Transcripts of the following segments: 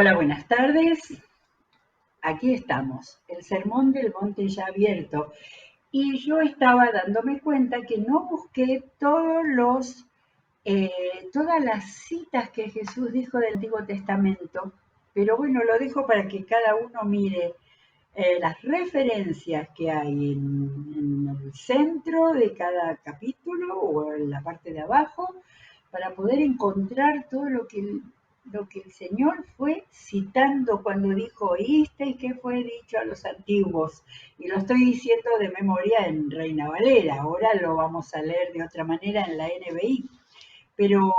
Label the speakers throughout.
Speaker 1: Hola, buenas tardes. Aquí estamos, el Sermón del Monte ya abierto. Y yo estaba dándome cuenta que no busqué todas las citas que Jesús dijo del Antiguo Testamento, pero bueno, lo dejo para que cada uno mire las referencias que hay en el centro de cada capítulo o en la parte de abajo, para poder encontrar todo lo que el Señor fue citando cuando dijo, ¿oísteis qué fue dicho a los antiguos? Y lo estoy diciendo de memoria en Reina Valera, ahora lo vamos a leer de otra manera en la NBI, pero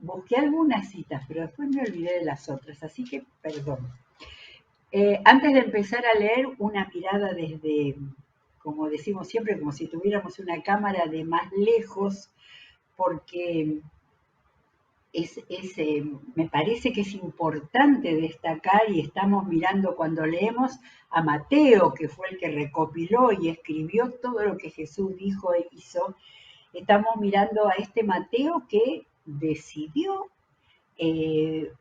Speaker 1: busqué algunas citas, pero después me olvidé de las otras, así que perdón. Antes de empezar a leer, una mirada desde, como decimos siempre, como si tuviéramos una cámara de más lejos, porque me parece que es importante destacar, y estamos mirando cuando leemos a Mateo, que fue el que recopiló y escribió todo lo que Jesús dijo e hizo, estamos mirando a este Mateo que decidió eh,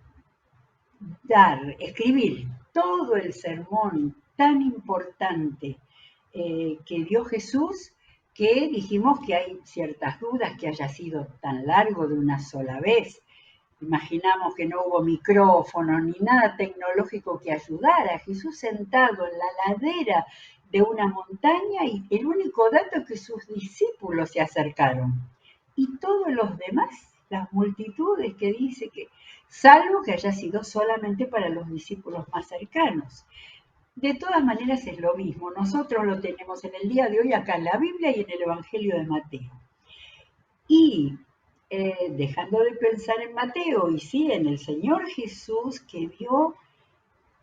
Speaker 1: escribir todo el sermón tan importante que dio Jesús, que dijimos que hay ciertas dudas que haya sido tan largo de una sola vez. Imaginamos que no hubo micrófono ni nada tecnológico que ayudara. Jesús sentado en la ladera de una montaña, y el único dato es que sus discípulos se acercaron. Y todos los demás, las multitudes que dice que, salvo que haya sido solamente para los discípulos más cercanos. De todas maneras es lo mismo. Nosotros lo tenemos en el día de hoy acá en la Biblia y en el Evangelio de Mateo. Y dejando de pensar en Mateo y sí en el Señor Jesús que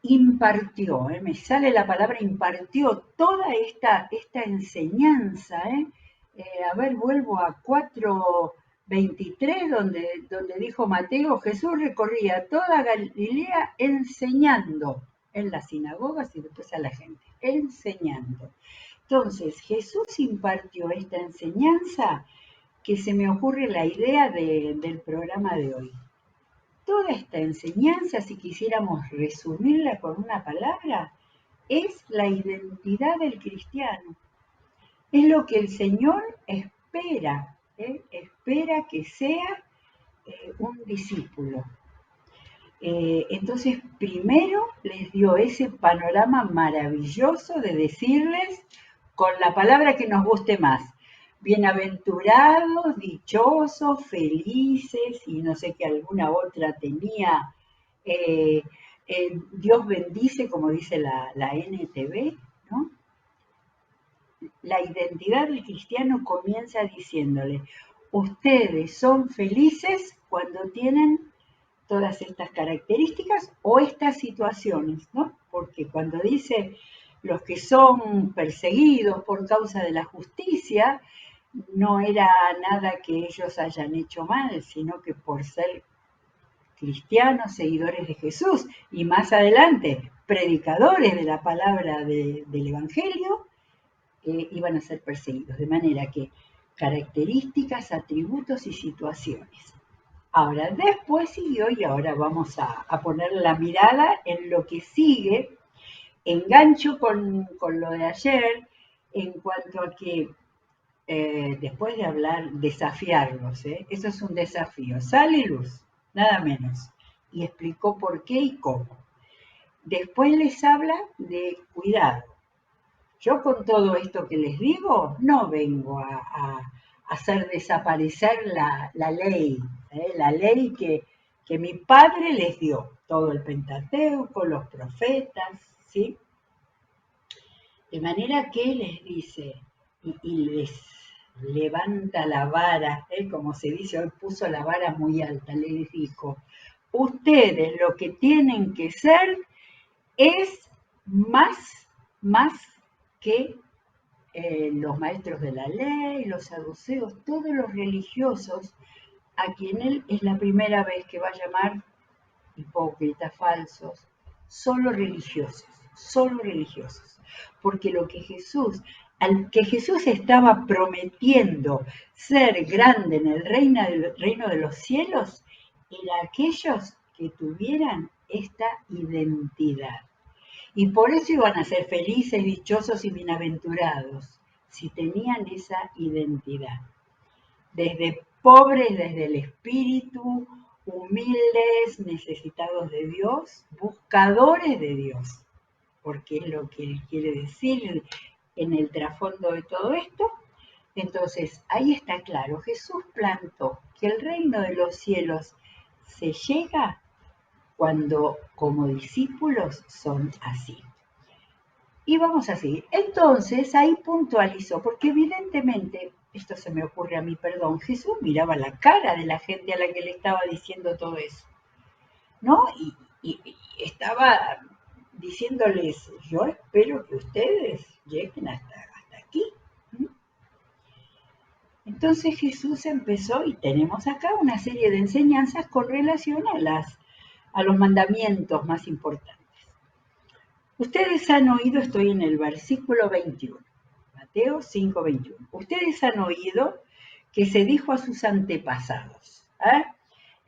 Speaker 1: impartió, me sale la palabra impartió toda esta enseñanza. A ver, vuelvo a 4:23, donde dijo Mateo, Jesús recorría toda Galilea enseñando en las sinagogas y después a la gente, enseñando. Entonces, Jesús impartió esta enseñanza que se me ocurre la idea del programa de hoy. Toda esta enseñanza, si quisiéramos resumirla con una palabra, es la identidad del cristiano. Es lo que el Señor espera, espera que sea un discípulo. Entonces, primero les dio ese panorama maravilloso de decirles con la palabra que nos guste más: bienaventurados, dichosos, felices, y no sé qué alguna otra tenía. Dios bendice, como dice la NTV, ¿no? La identidad del cristiano comienza diciéndole, ustedes son felices cuando tienen todas estas características o estas situaciones, ¿no? Porque cuando dice los que son perseguidos por causa de la justicia, no era nada que ellos hayan hecho mal, sino que por ser cristianos, seguidores de Jesús, y más adelante, predicadores de la palabra del Evangelio, iban a ser perseguidos. De manera que características, atributos y situaciones. Ahora, después siguió, y ahora vamos a poner la mirada en lo que sigue. Engancho con lo de ayer en cuanto a que después de hablar, desafiarlos, eso es un desafío, sal y luz, nada menos, y explicó por qué y cómo. Después les habla de cuidado. Yo con todo esto que les digo, no vengo a hacer desaparecer la ley, la ley que mi padre les dio, todo el Pentateuco, los profetas, ¿sí? De manera que les dice, y les levanta la vara, como se dice hoy, puso la vara muy alta, les dijo, ustedes lo que tienen que ser es más que los maestros de la ley, los saduceos, todos los religiosos, a quien él es la primera vez que va a llamar hipócritas, falsos, solo religiosos, porque al que Jesús estaba prometiendo ser grande en el reino de los cielos, era aquellos que tuvieran esta identidad. Y por eso iban a ser felices, dichosos y bienaventurados, si tenían esa identidad. Desde pobres, desde el espíritu, humildes, necesitados de Dios, buscadores de Dios, porque es lo que él quiere decir en el trasfondo de todo esto. Entonces, ahí está claro, Jesús plantó que el reino de los cielos se llega cuando como discípulos son así. Y vamos a seguir. Entonces, ahí puntualizó, porque evidentemente, esto se me ocurre a mí, perdón, Jesús miraba la cara de la gente a la que le estaba diciendo todo eso, ¿no? Y estaba diciéndoles, yo espero que ustedes lleguen hasta aquí. Entonces Jesús empezó, y tenemos acá una serie de enseñanzas con relación a los mandamientos más importantes. Ustedes han oído, estoy en el versículo 21, Mateo 5:21. Ustedes han oído que se dijo a sus antepasados.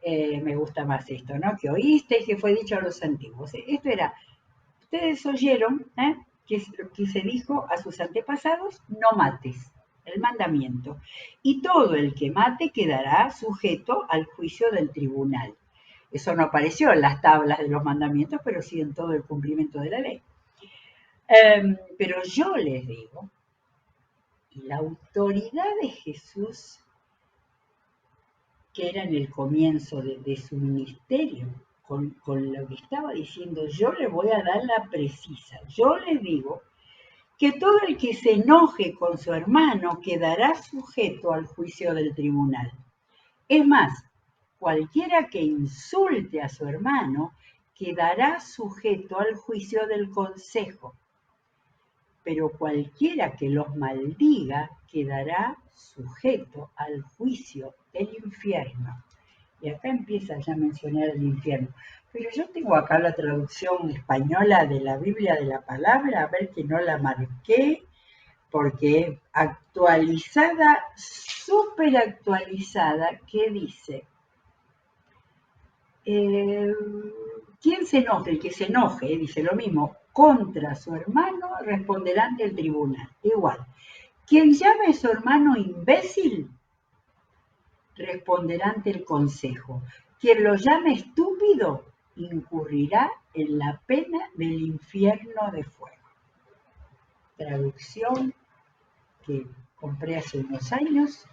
Speaker 1: Me gusta más esto, ¿no? Que oíste y que fue dicho a los antiguos. Esto era, ustedes oyeron que se dijo a sus antepasados, no mates, el mandamiento. Y todo el que mate quedará sujeto al juicio del tribunal. Eso no apareció en las tablas de los mandamientos, pero sí en todo el cumplimiento de la ley. Pero yo les digo, y la autoridad de Jesús, que era en el comienzo de su ministerio, con lo que estaba diciendo, yo le voy a dar la precisa. Yo les digo que todo el que se enoje con su hermano quedará sujeto al juicio del tribunal. Es más, cualquiera que insulte a su hermano quedará sujeto al juicio del consejo. Pero cualquiera que los maldiga quedará sujeto al juicio del infierno. Y acá empieza ya a mencionar el infierno. Pero yo tengo acá la traducción española de la Biblia de la Palabra, a ver que no la marqué, porque actualizada, súper actualizada, que dice, ¿quién se enoje? El que se enoje, dice lo mismo, contra su hermano responderá ante el tribunal. Igual, quien llame a su hermano imbécil responderá ante el consejo. Quien lo llame estúpido incurrirá en la pena del infierno de fuego. Traducción que compré hace unos años,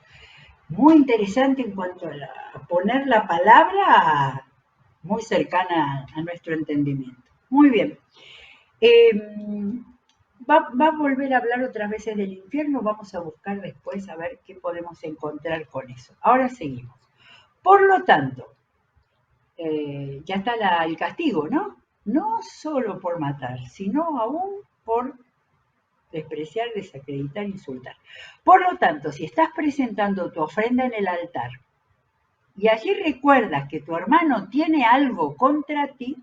Speaker 1: muy interesante en cuanto a poner la palabra muy cercana a nuestro entendimiento. Muy bien. Va a volver a hablar otras veces del infierno, vamos a buscar después a ver qué podemos encontrar con eso. Ahora seguimos. Por lo tanto, ya está el castigo, ¿no? No solo por matar, sino aún por despreciar, desacreditar, insultar. Por lo tanto, si estás presentando tu ofrenda en el altar y allí recuerdas que tu hermano tiene algo contra ti,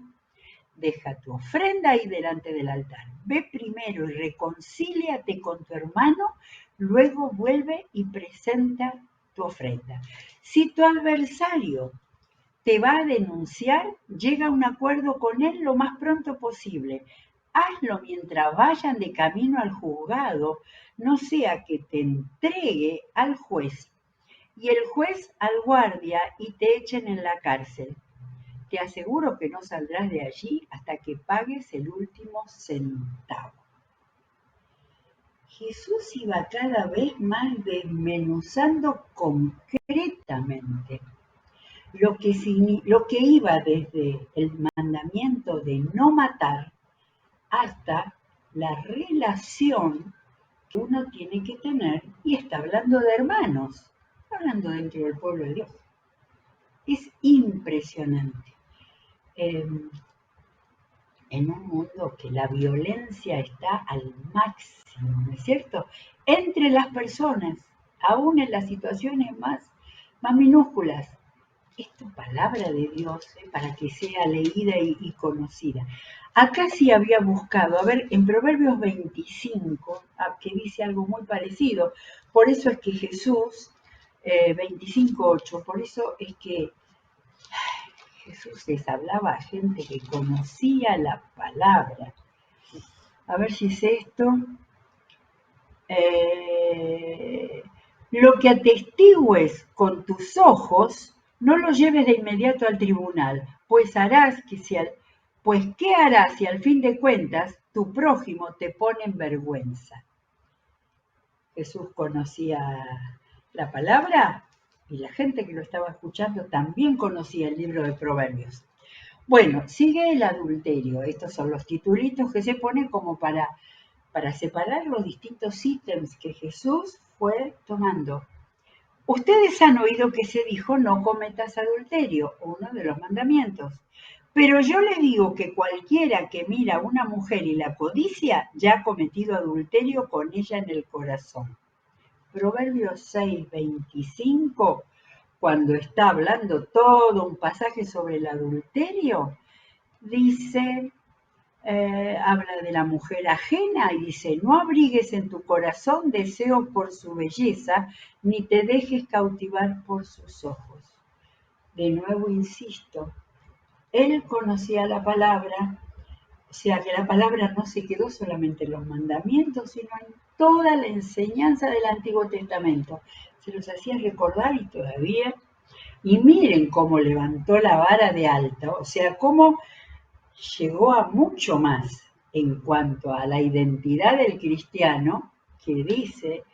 Speaker 1: deja tu ofrenda ahí delante del altar. Ve primero y reconcíliate con tu hermano, luego vuelve y presenta tu ofrenda. Si tu adversario te va a denunciar, llega a un acuerdo con él lo más pronto posible. Hazlo mientras vayan de camino al juzgado, no sea que te entregue al juez y el juez al guardia y te echen en la cárcel. Te aseguro que no saldrás de allí hasta que pagues el último centavo. Jesús iba cada vez más desmenuzando concretamente lo que iba desde el mandamiento de no matar hasta la relación que uno tiene que tener, y está hablando de hermanos, está hablando dentro del pueblo de Dios. Es impresionante. En un mundo que la violencia está al máximo, ¿no es cierto? Entre las personas, aún en las situaciones más minúsculas. Esto es palabra de Dios, para que sea leída y conocida. Acá sí había buscado, a ver, en Proverbios 25, que dice algo muy parecido. Por eso es que Jesús, 25:8, por eso es que Jesús les hablaba a gente que conocía la palabra. A ver si es esto. Lo que atestigues con tus ojos, no lo lleves de inmediato al tribunal, pues ¿qué harás si al fin de cuentas tu prójimo te pone en vergüenza? Jesús conocía la palabra y la gente que lo estaba escuchando también conocía el libro de Proverbios. Bueno, sigue el adulterio. Estos son los titulitos que se ponen como para separar los distintos ítems que Jesús fue tomando. Ustedes han oído que se dijo no cometas adulterio, uno de los mandamientos. Pero yo les digo que cualquiera que mira a una mujer y la codicia ya ha cometido adulterio con ella en el corazón. Proverbios 6:25, cuando está hablando todo un pasaje sobre el adulterio, dice, habla de la mujer ajena y dice, no abrigues en tu corazón deseo por su belleza, ni te dejes cautivar por sus ojos. De nuevo insisto, él conocía la palabra, o sea que la palabra no se quedó solamente en los mandamientos, sino en toda la enseñanza del Antiguo Testamento. Se los hacía recordar y todavía. Y miren cómo levantó la vara de alto, o sea, cómo llegó a mucho más en cuanto a la identidad del cristiano, que dice,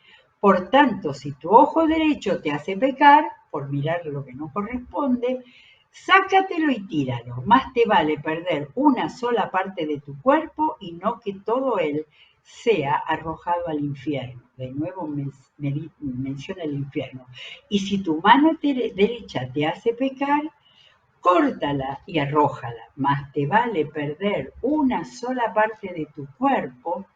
Speaker 1: por tanto, si tu ojo derecho te hace pecar, por mirar lo que no corresponde, sácatelo y tíralo. Más te vale perder una sola parte de tu cuerpo y no que todo él sea arrojado al infierno. De nuevo menciona el infierno. Y si tu mano derecha te hace pecar, córtala y arrójala, más te vale perder una sola parte de tu cuerpo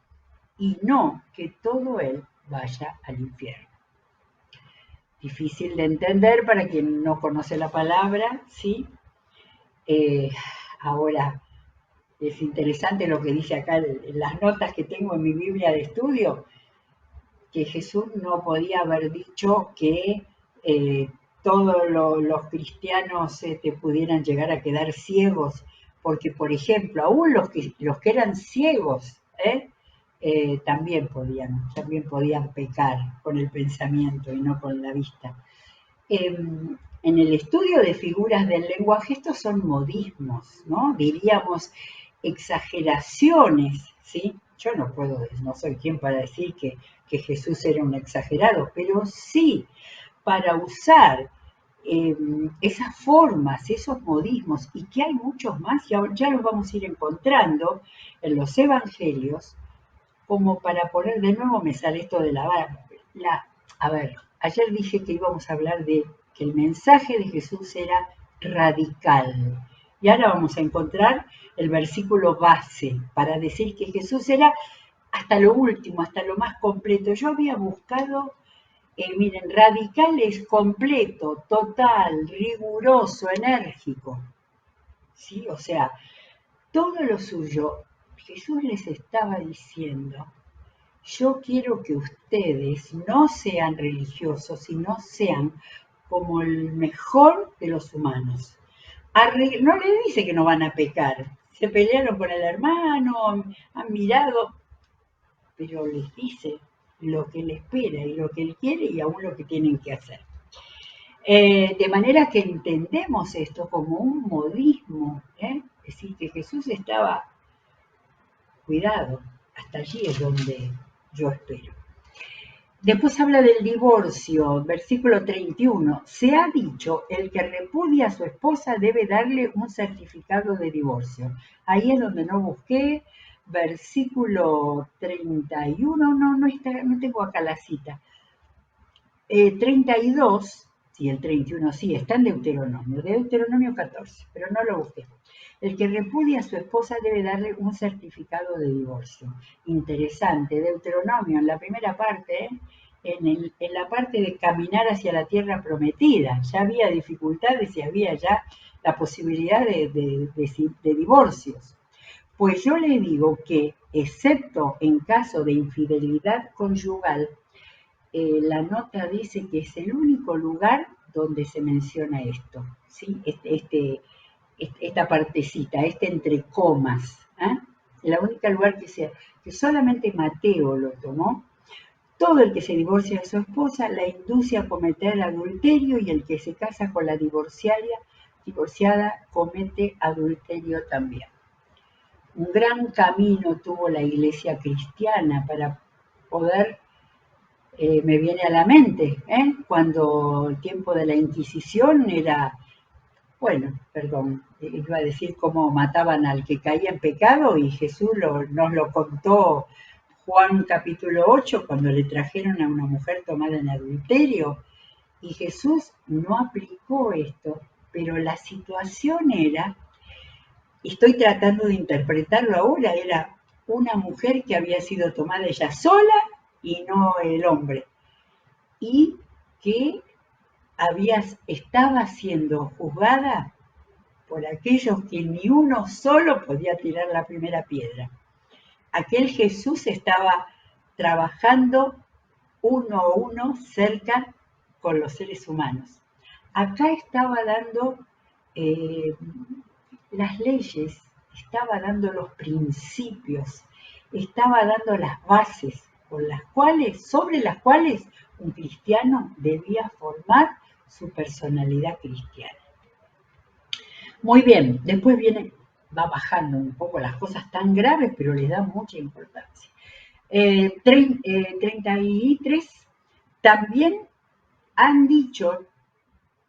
Speaker 1: y no que todo él vaya al infierno. Difícil de entender para quien no conoce la palabra, ¿sí? Ahora, es interesante lo que dice acá en las notas que tengo en mi Biblia de estudio, que Jesús no podía haber dicho que todos los cristianos te pudieran llegar a quedar ciegos, porque por ejemplo, aún los que eran ciegos también podían pecar con el pensamiento y no con la vista. En el estudio de figuras del lenguaje, estos son modismos, ¿no? Diríamos exageraciones, ¿sí? Yo no soy quien para decir que Jesús era un exagerado, pero sí para usar esas formas, esos modismos, y que hay muchos más, y ya los vamos a ir encontrando en los evangelios, como para poner, de nuevo me sale esto de a ver, ayer dije que íbamos a hablar de que el mensaje de Jesús era radical. Y ahora vamos a encontrar el versículo base para decir que Jesús era hasta lo último, hasta lo más completo. Yo había buscado, miren, radical es completo, total, riguroso, enérgico. ¿Sí? O sea, todo lo suyo. Jesús les estaba diciendo, yo quiero que ustedes no sean religiosos, sino sean como el mejor de los humanos. No le dice que no van a pecar. Se pelearon con el hermano, han mirado, pero les dice lo que él espera y lo que él quiere y aún lo que tienen que hacer. De manera que entendemos esto como un modismo, es decir, que Jesús estaba, cuidado, hasta allí es donde yo espero. Después habla del divorcio, versículo 31. Se ha dicho, el que repudia a su esposa debe darle un certificado de divorcio. Ahí es donde no busqué, versículo 31, no tengo acá la cita. 32, sí, el 31, sí, está en Deuteronomio 14, pero no lo busqué. El que repudia a su esposa debe darle un certificado de divorcio. Interesante, Deuteronomio, en la primera parte, en la parte de caminar hacia la tierra prometida, ya había dificultades y había ya la posibilidad de divorcios. Pues yo le digo que, excepto en caso de infidelidad conyugal, la nota dice que es el único lugar donde se menciona esto, ¿sí? esta partecita, entre comas. La única lugar que solamente Mateo lo tomó. Todo el que se divorcia de su esposa la induce a cometer adulterio y el que se casa con la divorciada comete adulterio también. Un gran camino tuvo la iglesia cristiana para poder, me viene a la mente, cuando el tiempo de la Inquisición era, bueno, perdón, iba a decir cómo mataban al que caía en pecado y Jesús nos lo contó Juan capítulo 8, cuando le trajeron a una mujer tomada en adulterio, y Jesús no aplicó esto, pero la situación era, y estoy tratando de interpretarlo ahora, era una mujer que había sido tomada ella sola y no el hombre, y que estaba siendo juzgada por aquellos que ni uno solo podía tirar la primera piedra. Aquel Jesús estaba trabajando uno a uno cerca con los seres humanos. Acá estaba dando las leyes, estaba dando los principios, estaba dando las bases sobre las cuales un cristiano debía formar su personalidad cristiana. Muy bien, después va bajando un poco las cosas tan graves, pero les da mucha importancia. 33, también han dicho,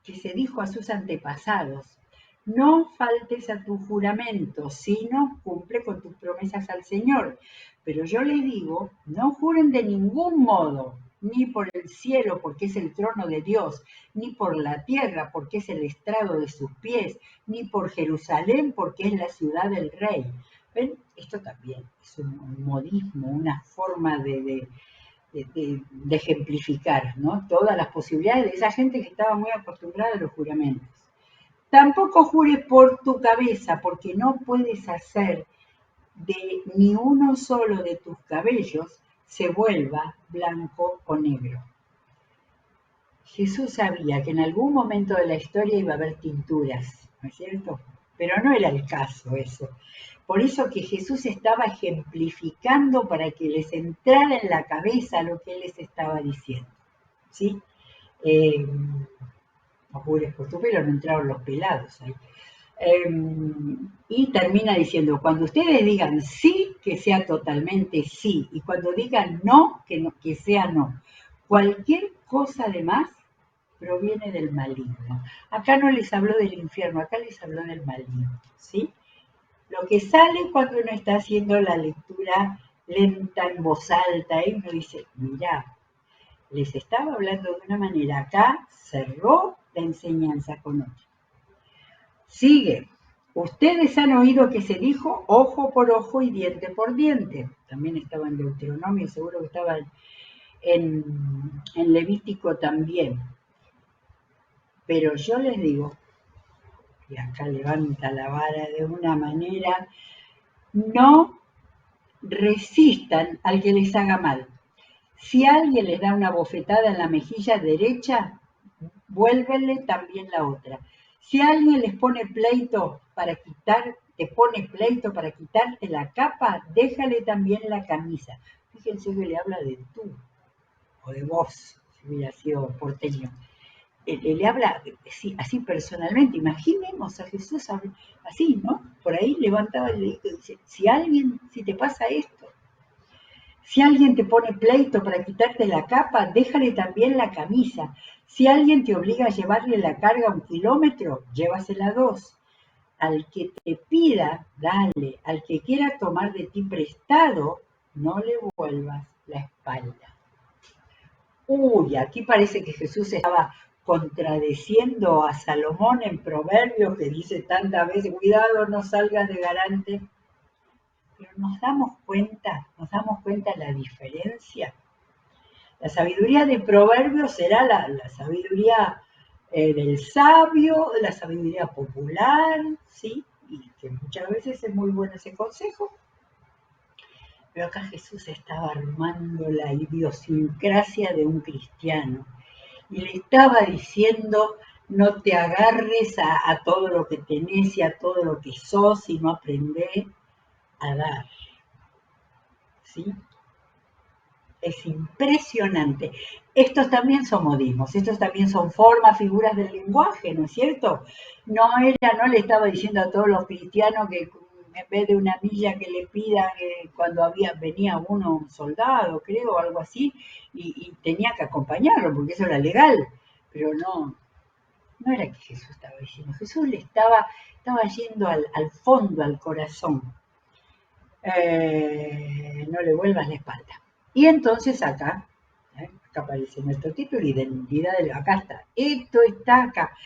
Speaker 1: que se dijo a sus antepasados, no faltes a tu juramento, sino cumple con tus promesas al Señor. Pero yo les digo, no juren de ningún modo, ni por el cielo, porque es el trono de Dios, ni por la tierra, porque es el estrado de sus pies, ni por Jerusalén, porque es la ciudad del Rey. ¿Ven? Esto también es un modismo, una forma de ejemplificar, ¿no? Todas las posibilidades de esa gente que estaba muy acostumbrada a los juramentos. Tampoco jures por tu cabeza, porque no puedes hacer de ni uno solo de tus cabellos se vuelva blanco o negro. Jesús sabía que en algún momento de la historia iba a haber tinturas, ¿no es cierto? Pero no era el caso eso. Por eso que Jesús estaba ejemplificando para que les entrara en la cabeza lo que él les estaba diciendo. ¿Sí? No jures por tu pelo, no entraron los pelados ahí. Y termina diciendo, cuando ustedes digan sí, que sea totalmente sí, y cuando digan no, que sea no. Cualquier cosa de más proviene del maligno. Acá no les habló del infierno, acá les habló del maligno, ¿sí? Lo que sale cuando uno está haciendo la lectura lenta, en voz alta, y uno dice, mira, les estaba hablando de una manera, acá cerró la enseñanza con otra. Sigue. Ustedes han oído que se dijo ojo por ojo y diente por diente. También estaba en Deuteronomio, seguro que estaba en Levítico también. Pero yo les digo, y acá levanta la vara de una manera, no resistan al que les haga mal. Si alguien les da una bofetada en la mejilla derecha, vuélvenle también la otra. Si alguien te pone pleito para quitarte la capa, déjale también la camisa. Fíjense que le habla de tú, o de vos, si hubiera sido porteño. Le habla así personalmente. Imaginemos a Jesús así, ¿no? Por ahí levantaba el dedito y dice, si te pasa esto, si alguien te pone pleito para quitarte la capa, déjale también la camisa. Si alguien te obliga a llevarle la carga 1 kilómetro, llévasela 2. Al que te pida, dale. Al que quiera tomar de ti prestado, no le vuelvas la espalda. Uy, aquí parece que Jesús estaba contradeciendo a Salomón en Proverbios, que dice tantas veces, cuidado, no salgas de garante. Pero nos damos cuenta la diferencia. La sabiduría de Proverbios será la sabiduría del sabio, la sabiduría popular, ¿sí? Y que muchas veces es muy bueno ese consejo. Pero acá Jesús estaba armando la idiosincrasia de un cristiano y le estaba diciendo No te agarres a todo lo que tenés y a todo lo que sos, sino aprendé a dar, ¿sí? Es impresionante. Estos también son modismos, estos también son formas, figuras del lenguaje, ¿no es cierto? No le estaba diciendo a todos los cristianos que en vez de una milla que le pidan cuando venía un soldado, creo, o algo así, y tenía que acompañarlo, porque eso era legal, pero no era que Jesús estaba diciendo, Jesús estaba yendo al fondo, al corazón. No le vuelvas la espalda. Y entonces acá aparece nuestro título, identidad acá está, esto está acá.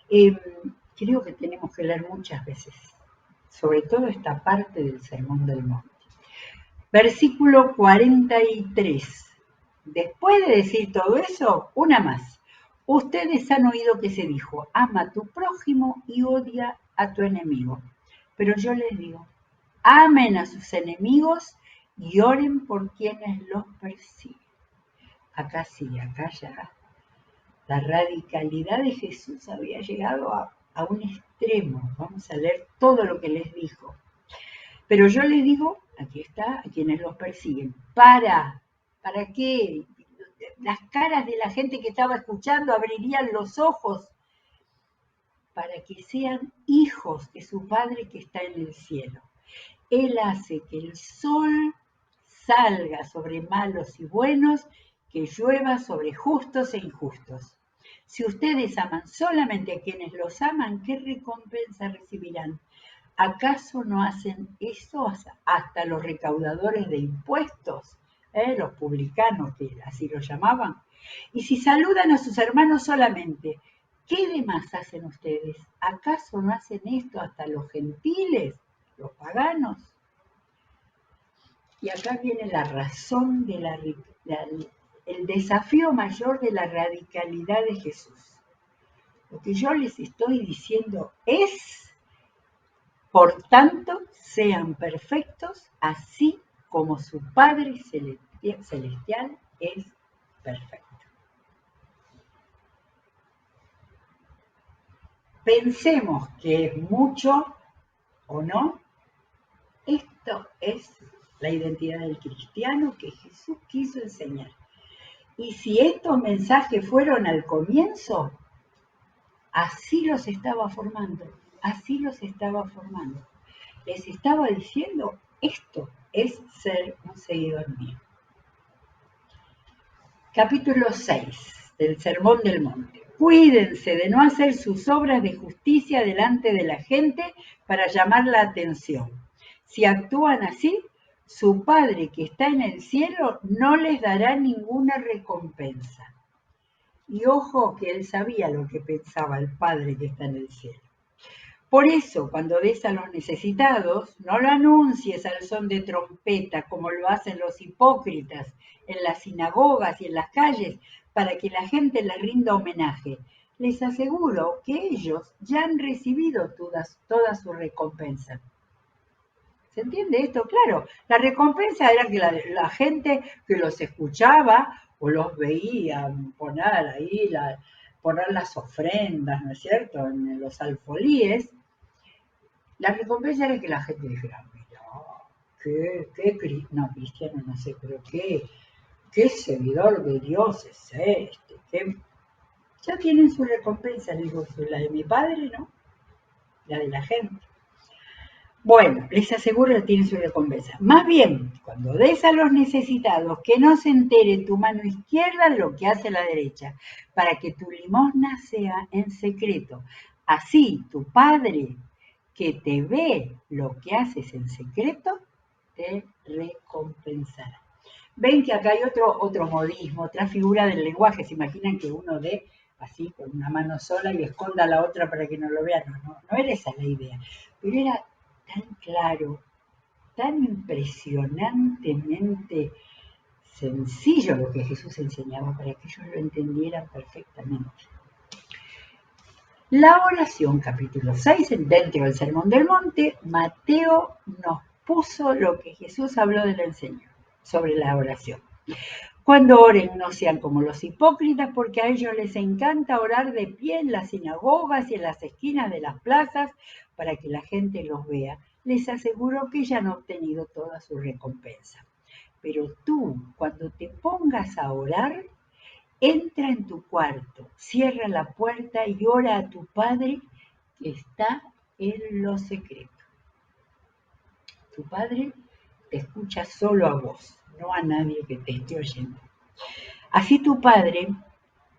Speaker 1: Eh, Creo que tenemos que leer muchas veces, sobre todo esta parte del Sermón del Monte. Versículo 43. Después de decir todo eso, una más. Ustedes han oído que se dijo, ama a tu prójimo y odia a tu enemigo. Pero yo les digo, amen a sus enemigos y oren por quienes los persiguen. Acá sí, acá ya la radicalidad de Jesús había llegado a un extremo. Vamos a leer todo lo que les dijo. Pero yo les digo, aquí está, a quienes los persiguen. ¿Para qué? Las caras de la gente que estaba escuchando abrirían los ojos para que sean hijos de su Padre que está en el cielo. Él hace que el sol salga sobre malos y buenos, que llueva sobre justos e injustos. Si ustedes aman solamente a quienes los aman, ¿qué recompensa recibirán? ¿Acaso no hacen eso hasta los recaudadores de impuestos? Los publicanos, que así lo llamaban. Y si saludan a sus hermanos solamente, ¿qué demás hacen ustedes? ¿Acaso no hacen esto hasta los gentiles, los paganos? Y acá viene la razón de el desafío mayor de la radicalidad de Jesús. Lo que yo les estoy diciendo es, por tanto, sean perfectos, así como su Padre Celestial es perfecto. Pensemos que es mucho o no, esto es la identidad del cristiano que Jesús quiso enseñar. Y si estos mensajes fueron al comienzo, así los estaba formando, así los estaba formando. Les estaba diciendo, esto es ser un seguidor mío. Capítulo 6 del Sermón del Monte. Cuídense de no hacer sus obras de justicia delante de la gente para llamar la atención. Si actúan así, su Padre que está en el cielo no les dará ninguna recompensa. Y ojo que él sabía lo que pensaba el Padre que está en el cielo. Por eso, cuando des a los necesitados, no lo anuncies al son de trompeta como lo hacen los hipócritas en las sinagogas y en las calles para que la gente les rinda homenaje. Les aseguro que ellos ya han recibido toda su recompensa. ¿Se entiende esto? Claro, la recompensa era que la gente que los escuchaba o los veía poner las ofrendas, ¿no es cierto?, en los alfolíes. La recompensa era que la gente dijera, mira, no, cristiano no sé, pero qué seguidor de Dios es este, ya tienen su recompensa, digo, la de mi padre, ¿no? La de la gente. Bueno, les aseguro que tienen su recompensa. Más bien, cuando des a los necesitados, que no se entere tu mano izquierda lo que hace la derecha, para que tu limosna sea en secreto. Así tu Padre, que te ve lo que haces en secreto, te recompensará. Ven que acá hay otro modismo, otra figura del lenguaje. Se imaginan que uno dé así con una mano sola y esconda la otra para que no lo vean. No era esa la idea. Pero era tan claro, tan impresionantemente sencillo lo que Jesús enseñaba para que ellos lo entendieran perfectamente. La oración, capítulo 6, dentro del Sermón del Monte, Mateo nos puso lo que Jesús habló de la enseñanza sobre la oración. Cuando oren no sean como los hipócritas, porque a ellos les encanta orar de pie en las sinagogas y en las esquinas de las plazas para que la gente los vea. Les aseguro que ya han obtenido toda su recompensa. Pero tú, cuando te pongas a orar, entra en tu cuarto, cierra la puerta y ora a tu Padre que está en lo secreto. Tu Padre te escucha solo a vos, no a nadie que te esté oyendo. Así tu Padre,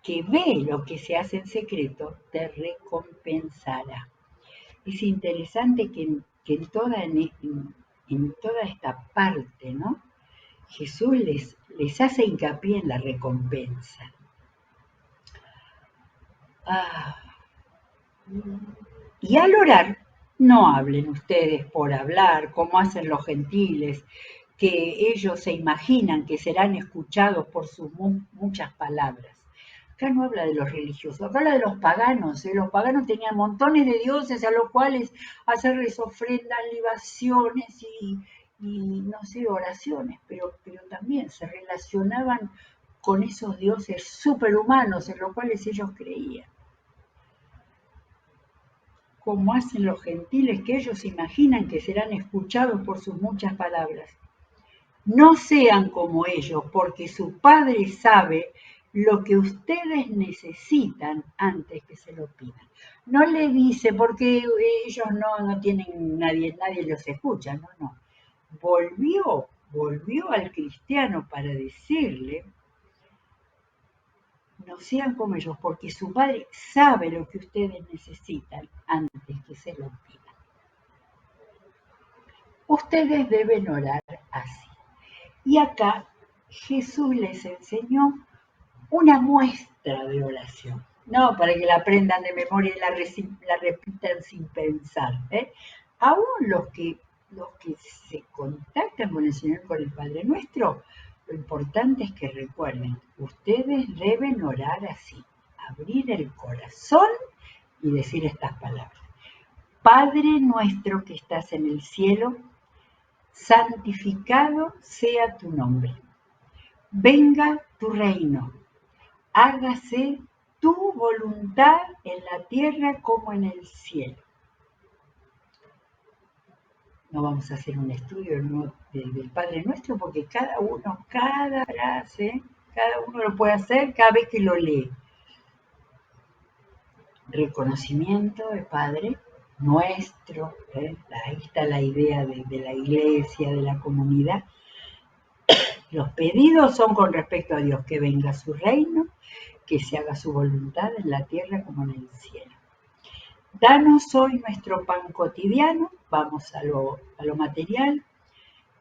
Speaker 1: que ve lo que se hace en secreto, te recompensará. Es interesante que en toda esta parte, ¿no? Jesús les hace hincapié en la recompensa. Ah, y al orar, no hablen ustedes por hablar, como hacen los gentiles, que ellos se imaginan que serán escuchados por sus muchas palabras. Acá no habla de los religiosos, acá habla de los paganos. Los paganos tenían montones de dioses a los cuales hacerles ofrendas, libaciones y no sé, oraciones, pero también se relacionaban con esos dioses superhumanos en los cuales ellos creían. Como hacen los gentiles, que ellos imaginan que serán escuchados por sus muchas palabras. No sean como ellos, porque su Padre sabe lo que ustedes necesitan antes que se lo pidan. No le dice, porque ellos no tienen nadie los escucha, no. Volvió al cristiano para decirle, no sean como ellos, porque su Padre sabe lo que ustedes necesitan antes que se lo pidan. Ustedes deben orar así. Y acá Jesús les enseñó una muestra de oración, no para que la aprendan de memoria y la repitan sin pensar. Aún los que se contactan con el Señor, con el Padre Nuestro, lo importante es que recuerden, ustedes deben orar así, abrir el corazón y decir estas palabras. Padre nuestro que estás en el cielo, santificado sea tu nombre. Venga tu reino. Hágase tu voluntad en la tierra como en el cielo. No vamos a hacer un estudio del Padre Nuestro porque cada frase, cada uno lo puede hacer cada vez que lo lee. Reconocimiento de Padre Nuestro, ahí está la idea de la iglesia, de la comunidad. Los pedidos son con respecto a Dios, que venga su reino, que se haga su voluntad en la tierra como en el cielo. Danos hoy nuestro pan cotidiano, vamos a lo material.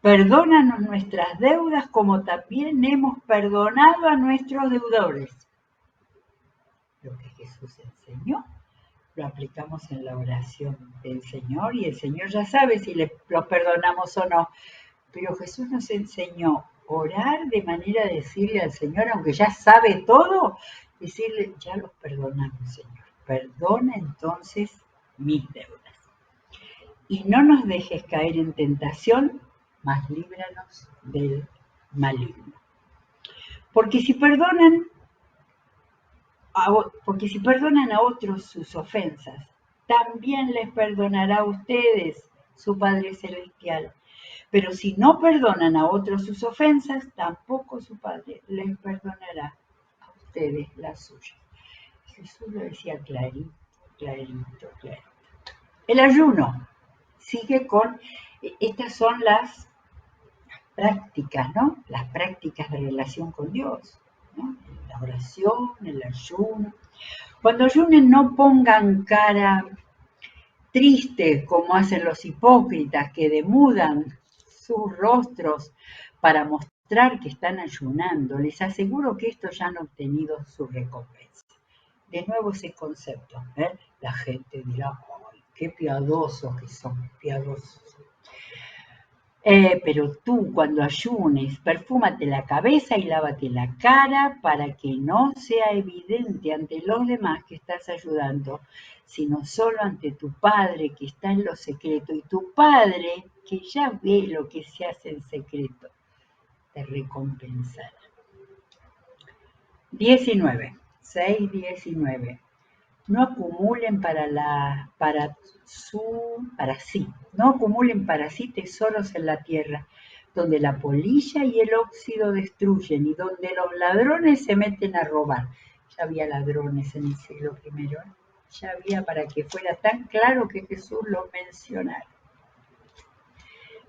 Speaker 1: Perdónanos nuestras deudas como también hemos perdonado a nuestros deudores. Lo que Jesús enseñó, lo aplicamos en la oración del Señor y el Señor ya sabe si los perdonamos o no. Pero Jesús nos enseñó orar de manera de decirle al Señor, aunque ya sabe todo, decirle, ya los perdonamos, Señor. Perdona entonces mis deudas. Y no nos dejes caer en tentación, mas líbranos del maligno. Porque si perdonan a otros sus ofensas, también les perdonará a ustedes su Padre Celestial. Pero si no perdonan a otros sus ofensas, tampoco su Padre les perdonará a ustedes las suyas. Jesús lo decía clarito. El ayuno sigue con, estas son las prácticas, ¿no? Las prácticas de relación con Dios, ¿no? La oración, el ayuno. Cuando ayunen no pongan cara triste como hacen los hipócritas que demudan sus rostros para mostrar que están ayunando. Les aseguro que estos ya han obtenido su recompensa. De nuevo ese concepto, la gente dirá, ¡ay, qué piadosos que son, piadosos! Pero tú cuando ayunes, perfúmate la cabeza y lávate la cara para que no sea evidente ante los demás que estás ayudando, sino solo ante tu Padre que está en lo secreto. Y tu Padre, que ya ve lo que se hace en secreto, te recompensará. 19, 6:19. No acumulen no acumulen para sí tesoros en la tierra, donde la polilla y el óxido destruyen y donde los ladrones se meten a robar. Ya había ladrones en el siglo I, ya había, para que fuera tan claro que Jesús los mencionara.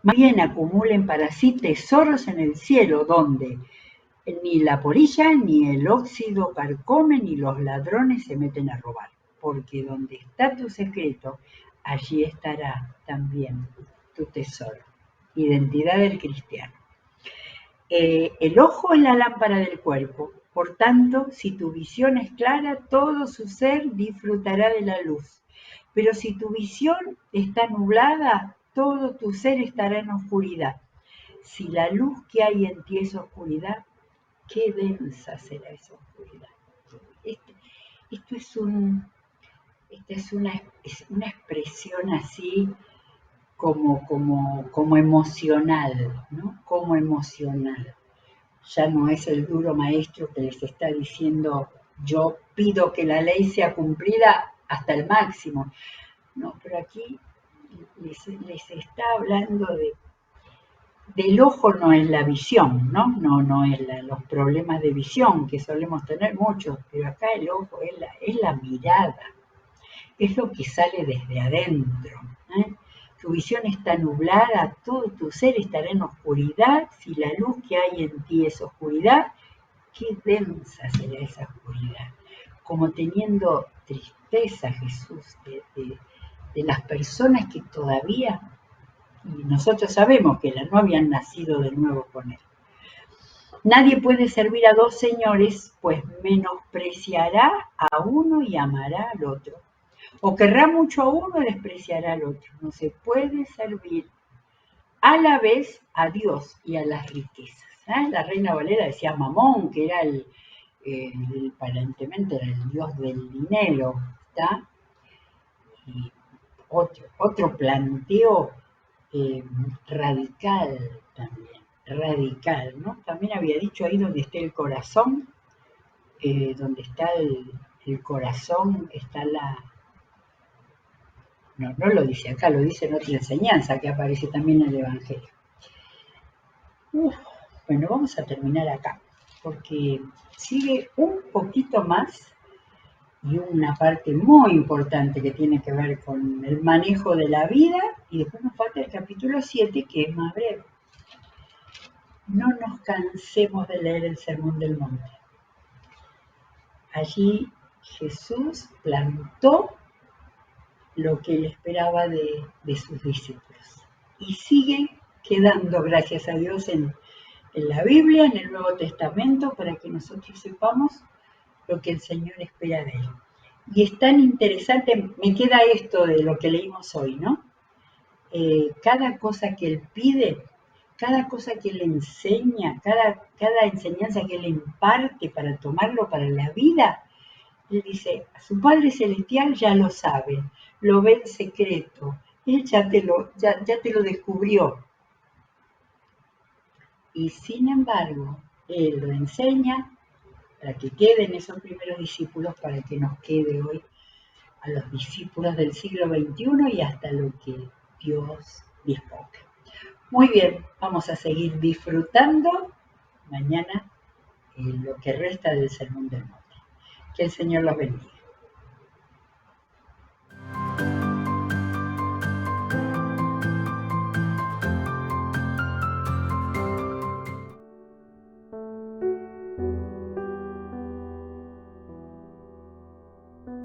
Speaker 1: Más bien acumulen para sí tesoros en el cielo, donde ni la polilla ni el óxido carcomen ni los ladrones se meten a robar, porque donde está tu secreto, allí estará también tu tesoro. Identidad del cristiano. El ojo es la lámpara del cuerpo, por tanto, si tu visión es clara, todo su ser disfrutará de la luz. Pero si tu visión está nublada, todo tu ser estará en oscuridad. Si la luz que hay en ti es oscuridad, qué densa será esa oscuridad. Esto es una expresión así como emocional, ¿no? Como emocional. Ya no es el duro maestro que les está diciendo, yo pido que la ley sea cumplida hasta el máximo. No, pero aquí les está hablando del ojo, no es la visión, ¿no? No es los problemas de visión, que solemos tener muchos, pero acá el ojo es la mirada, es lo que sale desde adentro. Tu visión está nublada, todo tu ser estará en oscuridad. Si la luz que hay en ti es oscuridad, qué densa será esa oscuridad. Como teniendo tristeza, Jesús, de las personas que todavía, y nosotros sabemos que no habían nacido de nuevo con él. Nadie puede servir a dos señores, pues menospreciará a uno y amará al otro. O querrá mucho a uno y despreciará al otro. No se puede servir a la vez a Dios y a las riquezas. La Reina Valera decía Mamón, que era aparentemente era el dios del dinero, ¿está? Y otro planteo radical también, radical, ¿no? También había dicho ahí donde está el corazón, donde está el corazón, está no lo dice acá, lo dice en otra enseñanza que aparece también en el Evangelio. Bueno, vamos a terminar acá, porque sigue un poquito más y una parte muy importante que tiene que ver con el manejo de la vida, y después nos falta el capítulo 7, que es más breve. No nos cansemos de leer el Sermón del Monte. Allí Jesús plantó lo que él esperaba de sus discípulos. Y sigue quedando, gracias a Dios, en la Biblia, en el Nuevo Testamento, para que nosotros sepamos lo que el Señor espera de él. Y es tan interesante, me queda esto de lo que leímos hoy, ¿no? Cada cosa que él pide, cada cosa que él enseña, cada enseñanza que él imparte para tomarlo para la vida, él dice, a su Padre Celestial ya lo sabe, lo ve en secreto, él ya te lo descubrió. Y sin embargo, él lo enseña para que queden esos primeros discípulos, para que nos quede hoy a los discípulos del siglo XXI y hasta lo que Dios disponga. Muy bien, vamos a seguir disfrutando mañana lo que resta del Sermón del Monte. Que el Señor los bendiga.